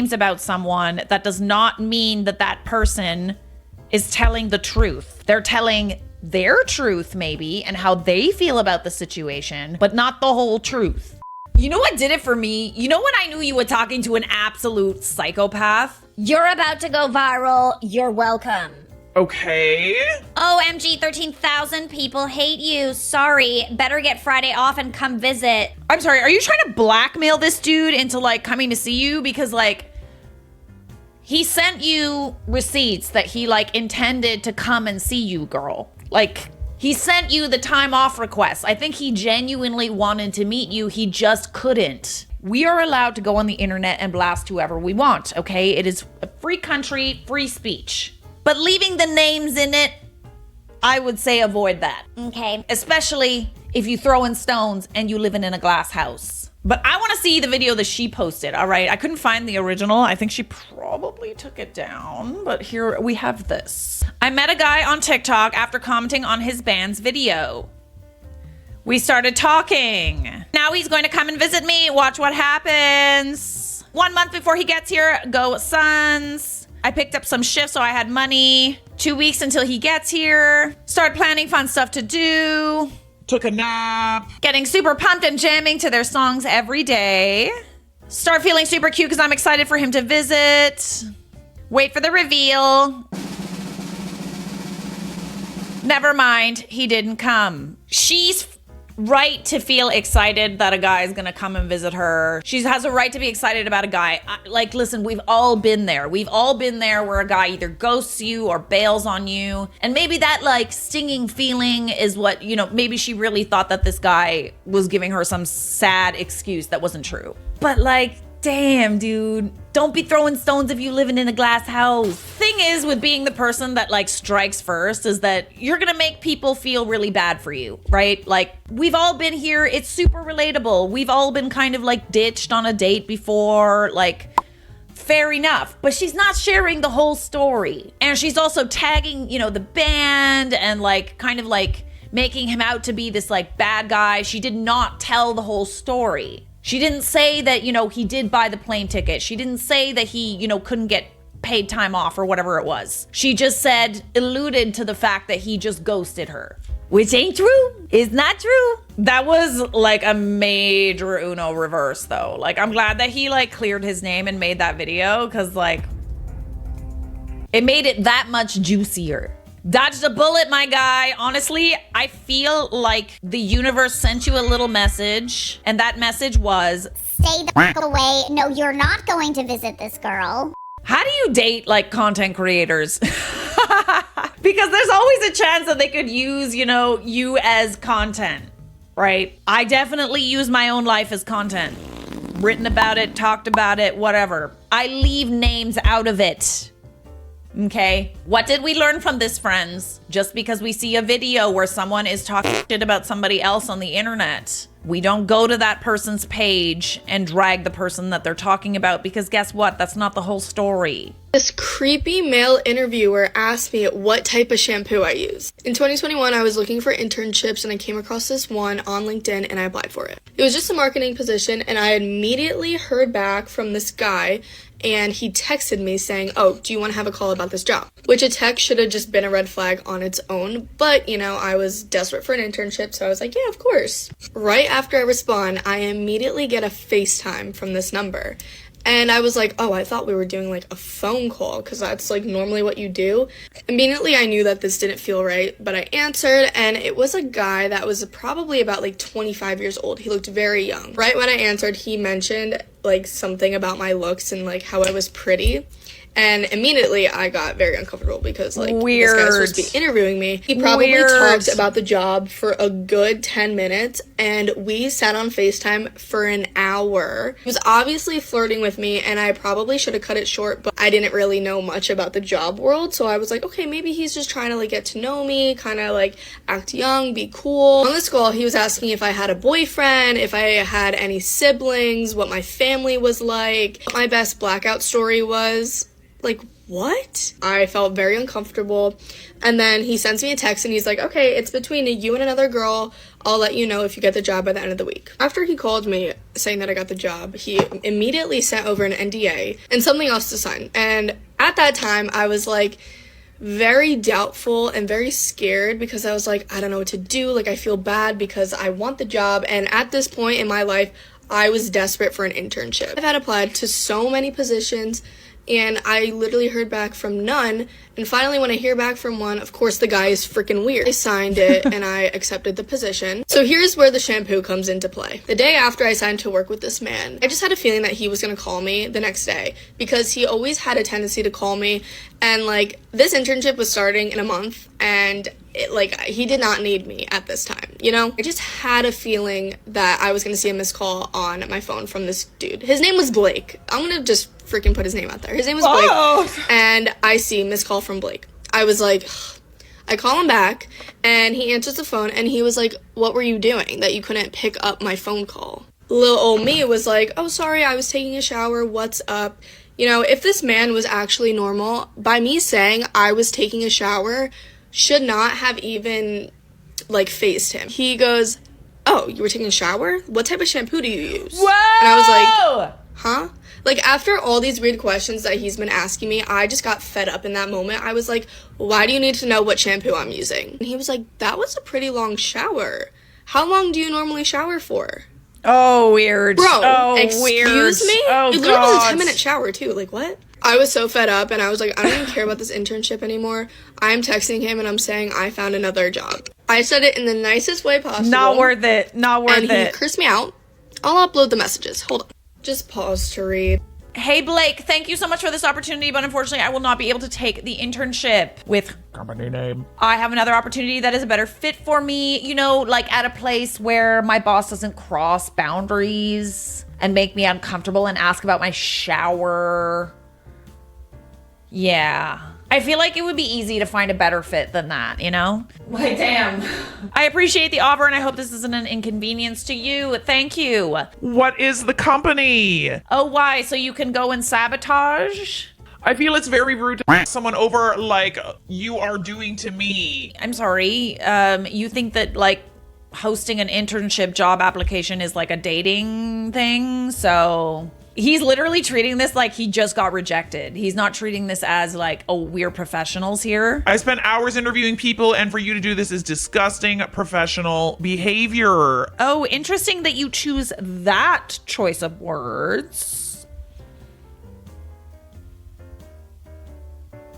names about someone, that does not mean that that person is telling the truth. They're telling their truth maybe and how they feel about the situation, but not the whole truth. You know what did it for me? You know when I knew you were talking to an absolute psychopath? You're about to go viral. You're welcome. Okay. OMG, 13,000 people hate you. Sorry. Better get Friday off and come visit. I'm sorry, are you trying to blackmail this dude into like coming to see you? Because like, he sent you receipts that he like intended to come and see you, girl. Like, he sent you the time off request. I think he genuinely wanted to meet you. He just couldn't. We are allowed to go on the internet and blast whoever we want, okay? It is a free country, free speech. But leaving the names in it, I would say avoid that. Okay. Especially if you throw in stones and you living in a glass house. But I want to see the video that she posted, all right? I couldn't find the original. I think she probably took it down, but here we have this. I met a guy on TikTok after commenting on his band's video. We started talking. Now he's going to come and visit me. Watch what happens. 1 month before he gets here, go Suns. I picked up some shifts so I had money. 2 weeks until he gets here. Start planning fun stuff to do. Took a nap. Getting super pumped and jamming to their songs every day. Start feeling super cute because I'm excited for him to visit. Wait for the reveal. Never mind, he didn't come. She's right to feel excited that a guy is gonna come and visit her. She has a right to be excited about a guy. Like, listen, we've all been there. We've all been there where a guy either ghosts you or bails on you. And maybe that like stinging feeling is what, you know, maybe she really thought that this guy was giving her some sad excuse that wasn't true. But like, damn, dude, don't be throwing stones if you living in a glass house. Thing is with being the person that like strikes first is that you're gonna make people feel really bad for you, right? Like, we've all been here. It's super relatable. We've all been kind of like ditched on a date before, like, fair enough. But she's not sharing the whole story. And she's also tagging, you know, the band and like kind of like making him out to be this like bad guy. She did not tell the whole story. She didn't say that, you know, he did buy the plane ticket. She didn't say that he, you know, couldn't get paid time off or whatever it was. She just said, alluded to the fact that he just ghosted her. Which ain't true. It's not true. That was like a major Uno reverse though. Like, I'm glad that he like cleared his name and made that video because like, it made it that much juicier. Dodged a bullet, my guy. Honestly, I feel like the universe sent you a little message, and that message was, stay the fuck away. No, you're not going to visit this girl. how do you date like content creators? Because there's always a chance that they could use, you know, you as content, right? I definitely use my own life as content. Written about it, talked about it, whatever. I leave names out of it. Okay, what did we learn from this, friends? Just because we see a video where someone is talking shit about somebody else on the internet, we don't go to that person's page and drag the person that they're talking about, because guess what? That's not the whole story. This creepy male interviewer asked me what type of shampoo I use. In 2021, I was looking for internships and I came across this one on LinkedIn and I applied for it. It was just a marketing position and I immediately heard back from this guy and he texted me saying, oh, do you want to have a call about this job? Which a text should have just been a red flag on its own, but you know, I was desperate for an internship, so I was like, yeah, of course. Right after I respond, I immediately get a FaceTime from this number. And I was like, oh, I thought we were doing like a phone call because that's like normally what you do. Immediately I knew that this didn't feel right, but I answered and it was a guy that was probably about like 25 years old. He looked very young. Right when I answered, he mentioned like something about my looks and like how I was pretty. And immediately I got very uncomfortable because like Weird. This guy was supposed to be interviewing me. He probably talked about the job for a good 10 minutes and we sat on FaceTime for an hour. He was obviously flirting with me and I probably should have cut it short, but I didn't really know much about the job world. So I was like, okay, maybe he's just trying to like get to know me, kind of like act young, be cool. On this call, he was asking if I had a boyfriend, if I had any siblings, what my family was like, what my best blackout story was. Like, what? I felt very uncomfortable. And then he sends me a text and he's like, okay, it's between you and another girl. I'll let you know if you get the job by the end of the week. After he called me saying that I got the job, he immediately sent over an NDA and something else to sign. And at that time, I was like very doubtful and very scared because I was like, I don't know what to do. Like, I feel bad because I want the job. And at this point in my life, I was desperate for an internship. I've had applied to so many positions and I literally heard back from none. And finally, when I hear back from one, of course, the guy is freaking weird. I signed it and I accepted the position. So here's where the shampoo comes into play. The day after I signed to work with this man, I just had a feeling that he was gonna call me the next day because he always had a tendency to call me. And like, this internship was starting in a month and he did not need me at this time, you know? I just had a feeling that I was gonna see a missed call on my phone from this dude. His name was Blake. I'm gonna just freaking put his name out there. His name was Blake. And I see missed call from Blake. I was like, I call him back and he answers the phone and he was like, what were you doing that you couldn't pick up my phone call? Little old me was like, oh, sorry, I was taking a shower. What's up? You know, if this man was actually normal, by me saying I was taking a shower should not have even faced him. He goes, oh, you were taking a shower? What type of shampoo do you use? Whoa! And I was like, huh? Like, after all these weird questions that he's been asking me, I just got fed up in that moment. I was like, why do you need to know what shampoo I'm using? And he was like, that was a pretty long shower. How long do you normally shower for? Oh, weird. Bro, oh, excuse weird. me? Oh, it literally was a 10-minute shower, too. Like, what? I was so fed up, and I was like, I don't even care about this internship anymore. I'm texting him, and I'm saying I found another job. I said it in the nicest way possible. Not worth it. Not worth and it. he cursed me out. I'll upload the messages. Hold on. Just pause to read. Hey, Blake, thank you so much for this opportunity, but unfortunately, I will not be able to take the internship with Company name. I have another opportunity that is a better fit for me, you know, like at a place where my boss doesn't cross boundaries and make me uncomfortable and ask about my shower. Yeah. I feel like it would be easy to find a better fit than that, you know? Like, damn. I appreciate the offer and I hope this isn't an inconvenience to you. Thank you. What is the company? Oh, why? So you can go and sabotage? I feel it's very rude to pass someone over like you are doing to me. I'm sorry. You think that like hosting an internship job application is like a dating thing? So he's literally treating this like he just got rejected. He's not treating this as like, oh, we're professionals here. I spent hours interviewing people, and for you to do this is disgusting professional behavior. Oh, interesting that you choose that choice of words.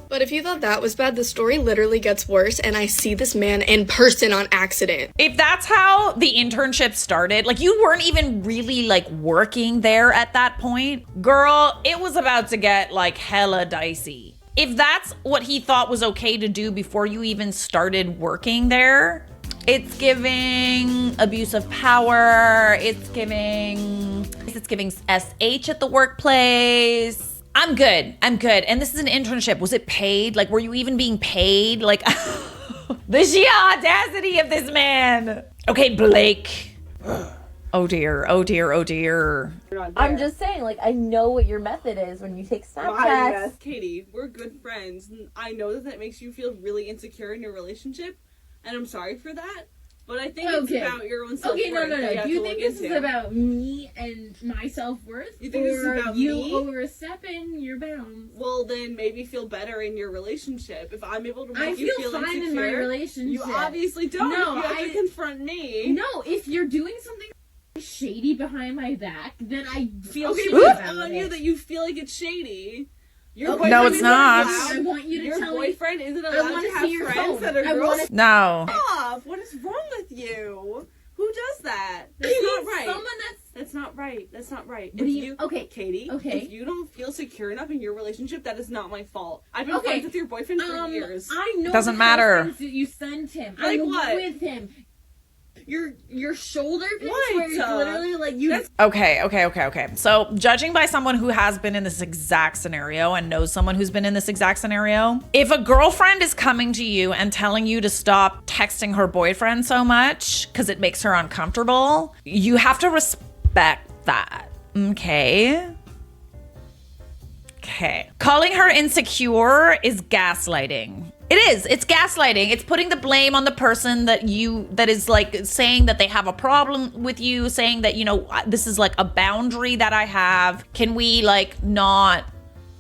But if you thought that was bad, the story literally gets worse, and I see this man in person on accident. If that's how the internship started, like you weren't even really like working there at that point, girl, it was about to get like hella dicey. If that's what he thought was okay to do before you even started working there, it's giving abuse of power. It's giving SH at the workplace. I'm good. And this is an internship. Was it paid? Like, were you even being paid? Like, the sheer audacity of this man. Okay, Blake. Oh dear. I'm just saying, like, I know what your method is when you take Snapchats. Katie, we're good friends. And I know that makes you feel really insecure in your relationship, and I'm sorry for that. But I think it's about your own self-worth. Okay, no. Do you think this is about me and my self-worth? You think this is about you me? overstepping your bounds? Well, then maybe feel better in your relationship. If I'm able to make you feel fine insecure, in my relationship. you obviously don't. No, you have to confront me. No, if you're doing something shady behind my back, then I feel Okay, shady but it's about on it. you that you feel like it's shady. Your Okay, No, it's not. I want you to Your tell me. boyfriend isn't I allowed want to to have see your friends phone. that are I girls. want to. No. Stop! What is wrong with you? Who does that? That's not right. Someone That's not right. That's not right. What do you- okay, Katie. okay. If you don't feel secure enough in your relationship, that is not my fault. I've been Okay, friends with your boyfriend for years. I know. Doesn't the matter. things that you send him. Like I'm what? with him. Your shoulder pics What? where it's literally like you. Okay. So, judging by someone who has been in this exact scenario and knows someone who's been in this exact scenario, if a girlfriend is coming to you and telling you to stop texting her boyfriend so much because it makes her uncomfortable, you have to respect that. Okay. Okay. Calling her insecure is gaslighting. It is. It's gaslighting. It's putting the blame on the person that is like saying that they have a problem with you, saying that, you know, this is like a boundary that I have. Can we like not